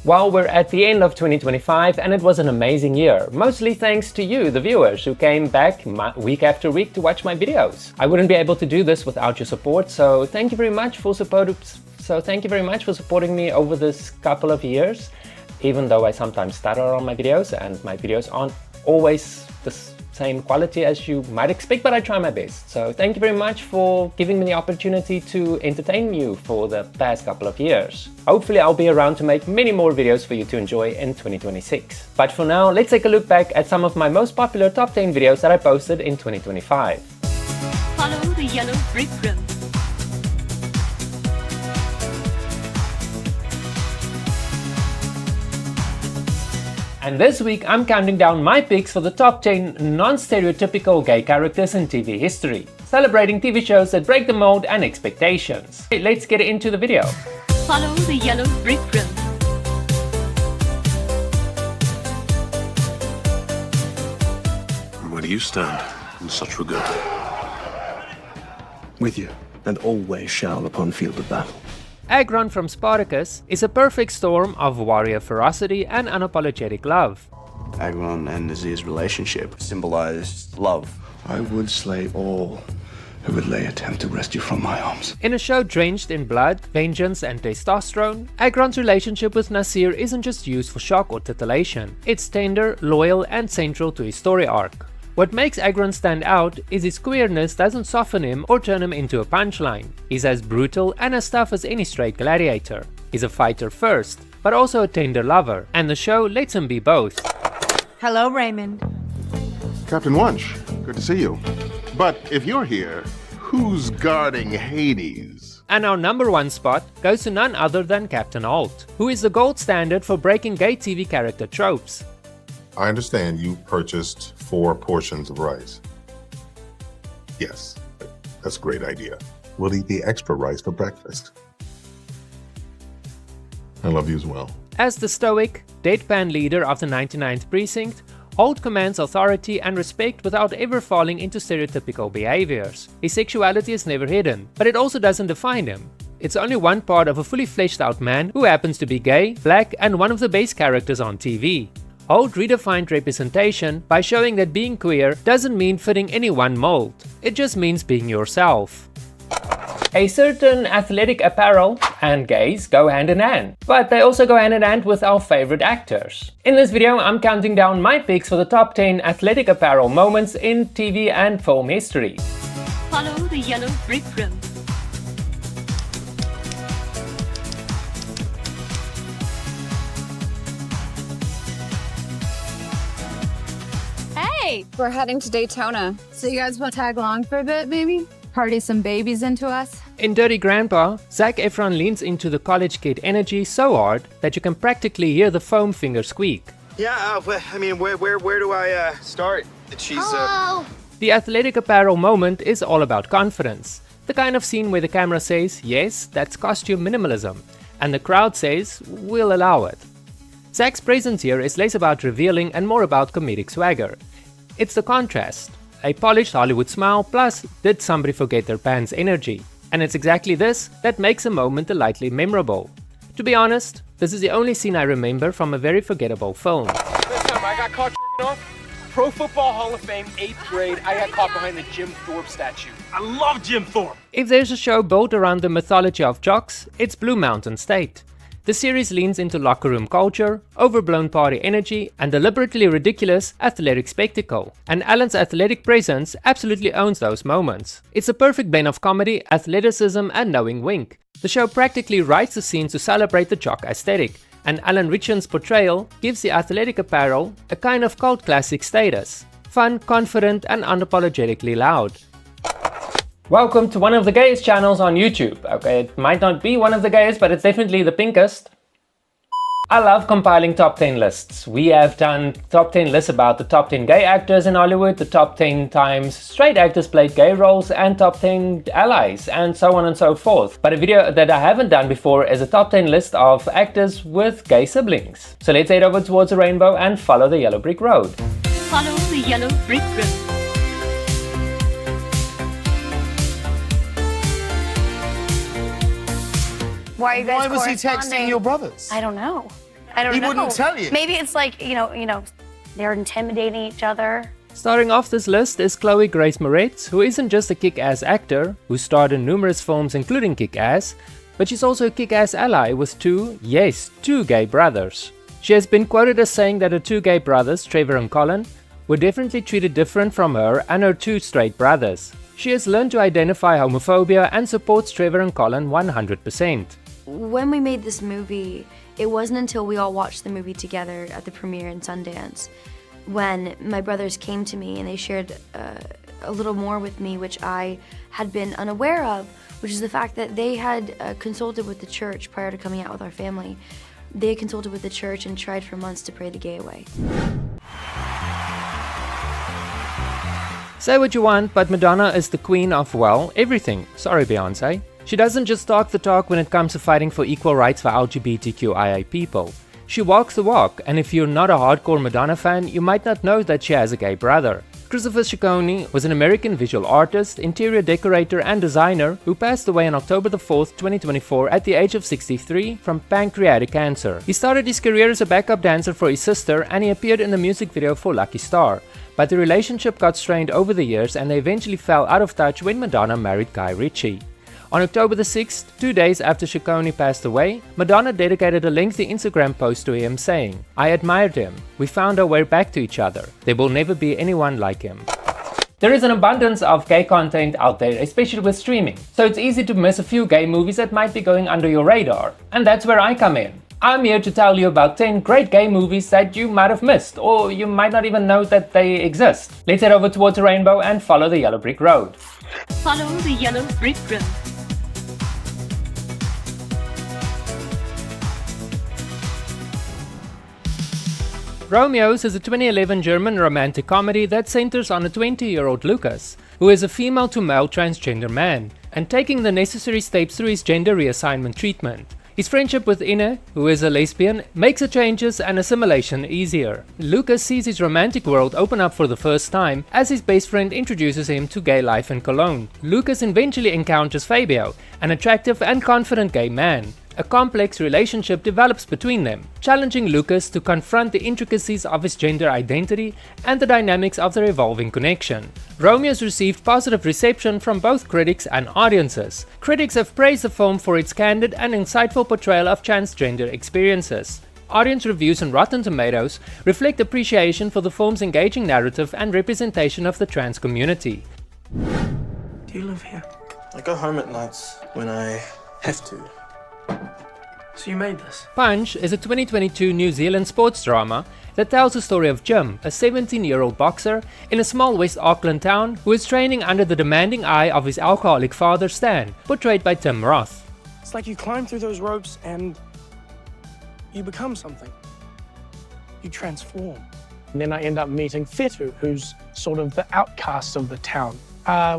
Well, we're at the end of 2025 and it was an amazing year, mostly thanks to you, the viewers, who came back week after week to watch my videos. I wouldn't be able to do this without your support, so thank you very much for supporting me over this couple of years, even though I sometimes stutter on my videos and my videos aren't always the same quality as you might expect, but I try my best. So thank you very much for giving me the opportunity to entertain you for the past couple of years. Hopefully I'll be around to make many more videos for you to enjoy in 2026. But for now, let's take a look back at some of my most popular top 10 videos that I posted in 2025. Follow the yellow brick road. And this week I'm counting down my picks for the top 10 non-stereotypical gay characters in TV history, celebrating TV shows that break the mold and expectations. Okay, let's get into the video. Follow the yellow brick road. Where do you stand in such regard? With you, and always shall upon field of battle. Agron from Spartacus is a perfect storm of warrior ferocity and unapologetic love. Agron and Nazir's relationship symbolized love. I would slay all who would lay attempt to wrest you from my arms. In a show drenched in blood, vengeance and testosterone, Agron's relationship with Nazir isn't just used for shock or titillation. It's tender, loyal and central to his story arc. What makes Agron stand out is his queerness doesn't soften him or turn him into a punchline. He's as brutal and as tough as any straight gladiator. He's a fighter first, but also a tender lover, and the show lets him be both. Hello, Raymond. Captain Wunsch, good to see you. But if you're here, who's guarding Hades? And our number one spot goes to none other than Captain Holt, who is the gold standard for breaking gay TV character tropes. I understand you purchased 4 portions of rice. Yes, that's a great idea. We'll eat the extra rice for breakfast. I love you as well. As the stoic, deadpan leader of the 99th Precinct, Holt commands authority and respect without ever falling into stereotypical behaviors. His sexuality is never hidden, but it also doesn't define him. It's only one part of a fully fleshed out man who happens to be gay, black and one of the best characters on TV. Holt redefined representation by showing that being queer doesn't mean fitting any one mold, it just means being yourself. A certain athletic apparel and gays go hand in hand, but they also go hand in hand with our favorite actors. In this video I'm counting down my picks for the top 10 athletic apparel moments in TV and film history. Follow the yellow brick road. Hey, We're heading to Daytona. so you guys want to tag along for a bit, maybe? Party some babies into us? In Dirty Grandpa, Zac Efron leans into the college kid energy so hard that you can practically hear the foam finger squeak. Yeah, I mean, where do I start? She's The athletic apparel moment is all about confidence. The kind of scene where the camera says, yes, that's costume minimalism, and the crowd says, we'll allow it. Zac's presence here is less about revealing and more about comedic swagger. It's the contrast. A polished Hollywood smile plus did somebody forget their pants energy. And it's exactly this that makes a moment delightfully memorable. To be honest, this is the only scene I remember from a very forgettable film. First time I got caught off, Pro Football Hall of Fame, 8th grade, I got caught behind the Jim Thorpe statue. I love Jim Thorpe! If there's a show built around the mythology of jocks, it's Blue Mountain State. The series leans into locker room culture, overblown party energy, and deliberately ridiculous athletic spectacle. And Alan's athletic presence absolutely owns those moments. It's a perfect blend of comedy, athleticism, and knowing wink. The show practically writes the scene to celebrate the jock aesthetic, and Alan Ritchson's portrayal gives the athletic apparel a kind of cult classic status. Fun, confident, and unapologetically loud. Welcome to one of the gayest channels on YouTube. Okay, it might not be one of the gayest, but it's definitely the pinkest. I love compiling top 10 lists. We have done top 10 lists about the top 10 gay actors in Hollywood, the top 10 times straight actors played gay roles, and top 10 allies, and so on and so forth. But a video that I haven't done before is a top 10 list of actors with gay siblings. So let's head over towards the rainbow and follow the yellow brick road. Follow the yellow brick road. Why are you guys Why was he corresponding? texting your brothers? I don't know. I don't know. He wouldn't tell you. Maybe it's like, they're intimidating each other. Starting off this list is Chloe Grace Moretz, who isn't just a kick-ass actor, who starred in numerous films including Kick-Ass, but she's also a kick-ass ally with two gay brothers. She has been quoted as saying that her two gay brothers, Trevor and Colin, were definitely treated different from her and her two straight brothers. She has learned to identify homophobia and supports Trevor and Colin 100%. When we made this movie, it wasn't until we all watched the movie together at the premiere in Sundance when my brothers came to me and they shared a little more with me, which I had been unaware of, which is the fact that they had consulted with the church prior to coming out with our family. They consulted with the church and tried for months to pray the gay away. Say what you want, but Madonna is the queen of, well, everything. Sorry, Beyonce. She doesn't just talk the talk when it comes to fighting for equal rights for LGBTQIA people. She walks the walk, and if you're not a hardcore Madonna fan, you might not know that she has a gay brother. Christopher Ciccone was an American visual artist, interior decorator and designer who passed away on October 4th, 2024 at the age of 63 from pancreatic cancer. He started his career as a backup dancer for his sister and he appeared in the music video for Lucky Star. But the relationship got strained over the years and they eventually fell out of touch when Madonna married Guy Ritchie. On October 6th, 2 days after Ciccone passed away, Madonna dedicated a lengthy Instagram post to him saying, "I admired him. We found our way back to each other. There will never be anyone like him." There is an abundance of gay content out there, especially with streaming, so it's easy to miss a few gay movies that might be going under your radar. And that's where I come in. I'm here to tell you about 10 great gay movies that you might have missed, or you might not even know that they exist. Let's head over towards the rainbow and follow the yellow brick road. Follow the yellow brick road. Romeos is a 2011 German romantic comedy that centers on a 20-year-old Lucas, who is a female-to-male transgender man, and taking the necessary steps through his gender reassignment treatment. His friendship with Inne, who is a lesbian, makes the changes and assimilation easier. Lucas sees his romantic world open up for the first time as his best friend introduces him to gay life in Cologne. Lucas eventually encounters Fabio, an attractive and confident gay man. A complex relationship develops between them, challenging Lucas to confront the intricacies of his gender identity and the dynamics of their evolving connection. Romeo's received positive reception from both critics and audiences. Critics have praised the film for its candid and insightful portrayal of transgender experiences. Audience reviews on Rotten Tomatoes reflect appreciation for the film's engaging narrative and representation of the trans community. Do you live here? I go home at nights when I have to. So you made this? Punch is a 2022 New Zealand sports drama that tells the story of Jim, a 17-year-old boxer in a small West Auckland town who is training under the demanding eye of his alcoholic father Stan, portrayed by Tim Roth. It's like you climb through those ropes and you become something. You transform. And then I end up meeting Fetu, who's sort of the outcast of the town.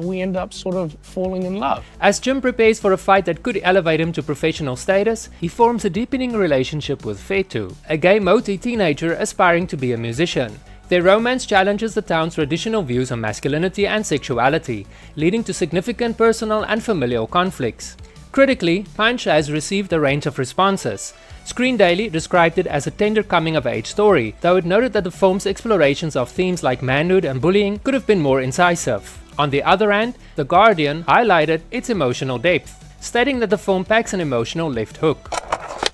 We end up sort of falling in love. As Jim prepares for a fight that could elevate him to professional status, he forms a deepening relationship with Fetu, a gay Moti teenager aspiring to be a musician. Their romance challenges the town's traditional views on masculinity and sexuality, leading to significant personal and familial conflicts. Critically, Punch has received a range of responses. Screen Daily described it as a tender coming-of-age story, though it noted that the film's explorations of themes like manhood and bullying could have been more incisive. On the other hand, The Guardian highlighted its emotional depth, stating that the film packs an emotional left hook.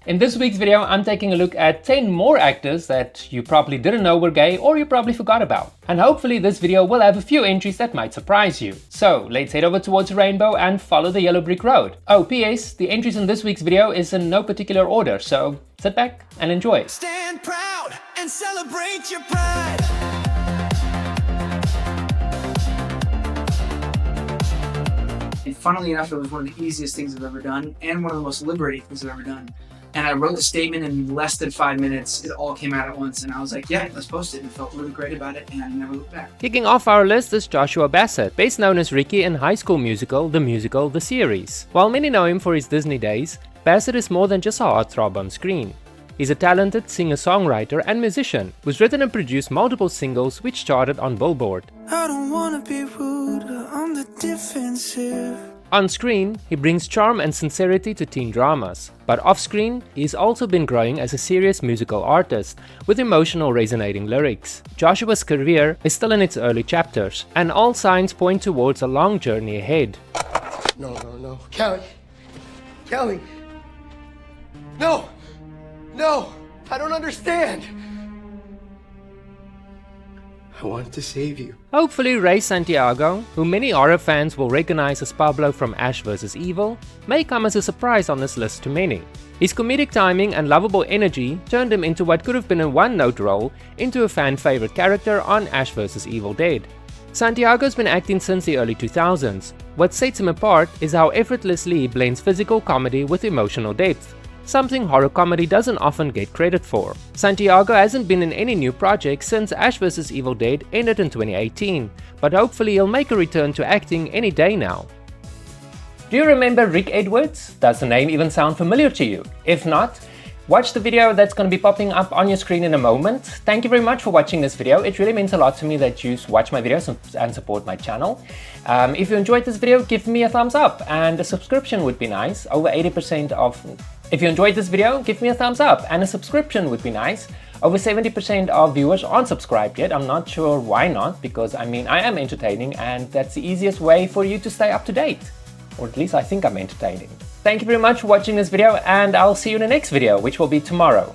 In this week's video, I'm taking a look at 10 more actors that you probably didn't know were gay or you probably forgot about. And hopefully this video will have a few entries that might surprise you. So let's head over towards the rainbow and follow the yellow brick road. Oh, P.S. the entries in this week's video is in no particular order, so sit back and enjoy. Stand proud and celebrate your pride. And funnily enough, it was one of the easiest things I've ever done and one of the most liberating things I've ever done. And I wrote the statement in less than 5 minutes. It all came out at once and I was like, yeah, let's post it, and felt really great about it and I never looked back. Kicking off our list is Joshua Bassett, best known as Ricky in High School Musical, The Series. While many know him for his Disney days, Bassett is more than just a heartthrob on screen. He's a talented singer-songwriter and musician who's written and produced multiple singles which charted on Billboard. I don't wanna be rude, I'm the defensive. On screen, he brings charm and sincerity to teen dramas, but off screen, he's also been growing as a serious musical artist with emotional resonating lyrics. Joshua's career is still in its early chapters, and all signs point towards a long journey ahead. No. Kelly. Kelly. No. I don't understand. I wanted to save you. Hopefully Ray Santiago, who many horror fans will recognize as Pablo from Ash vs. Evil, may come as a surprise on this list to many. His comedic timing and lovable energy turned him into what could have been a one-note role into a fan-favorite character on Ash vs. Evil Dead. Santiago's been acting since the early 2000s. What sets him apart is how effortlessly he blends physical comedy with emotional depth, something horror comedy doesn't often get credit for. Santiago hasn't been in any new projects since Ash vs. Evil Dead ended in 2018, but hopefully he'll make a return to acting any day now. Do you remember Rick Edwards? Does the name even sound familiar to you? If not, watch the video that's going to be popping up on your screen in a moment. Thank you very much for watching this video. It really means a lot to me that you watch my videos and support my channel. If you enjoyed this video, give me a thumbs up, and a subscription would be nice. If you enjoyed this video, give me a thumbs up, and a subscription would be nice. Over 70% of viewers aren't subscribed yet. I'm not sure why not, because I mean, I am entertaining, and that's the easiest way for you to stay up to date. Or at least I think I'm entertaining. Thank you very much for watching this video, and I'll see you in the next video, which will be tomorrow.